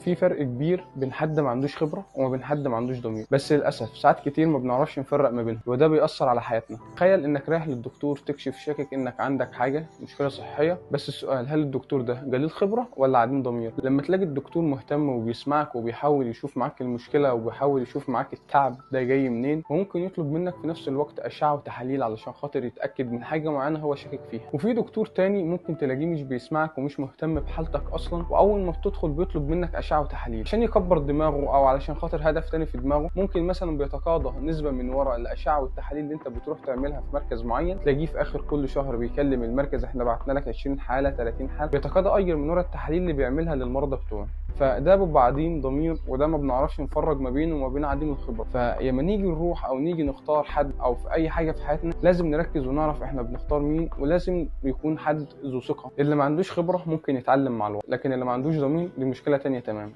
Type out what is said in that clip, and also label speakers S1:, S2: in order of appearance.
S1: في فرق كبير بين حد ما عندوش خبره وما بين حد ما عندوش ضمير، بس للاسف ساعات كتير ما بنعرفش نفرق ما بينهم، وده بيأثر على حياتنا. تخيل انك رايح للدكتور تكشف، شاكك انك عندك حاجه مشكله صحيه، بس السؤال هل الدكتور ده جليل خبره ولا عديم ضمير؟ لما تلاقي الدكتور مهتم وبيسمعك وبيحاول يشوف معاك المشكله وبيحاول يشوف معاك التعب ده جاي منين، وممكن يطلب منك في نفس الوقت اشعه وتحاليل علشان خاطر يتاكد من حاجه معينه هو شاكك فيها. وفي دكتور تاني ممكن تلاقيه مش بيسمعك ومش مهتم بحالتك اصلا، واول ما بتدخل بيطلب منك اشعه وتحاليل عشان يكبر دماغه او علشان خاطر هدف تاني في دماغه. ممكن مثلا بيتقاضى نسبه من وراء الاشعه والتحاليل اللي انت بتروح تعملها في مركز معين، تلاقيه في اخر كل شهر بيكلم المركز احنا بعتنا لك 20 حاله 30 حاله، بيتقاضى اجر من وراء التحاليل اللي بيعملها للمرضى بتوعه. فده بيبقى عديم ضمير، وده ما بنعرفش نفرق ما بينه وما بين عديم الخبره. فلما نيجي نروح او نيجي نختار حد او في اي حاجه في حياتنا لازم نركز ونعرف احنا بنختار مين، ولازم يكون حد ذو ثقه. اللي ما عندوش خبره ممكن يتعلم مع الوقت، لكن اللي ما عندوش ضمير دي مشكله تانية تماما.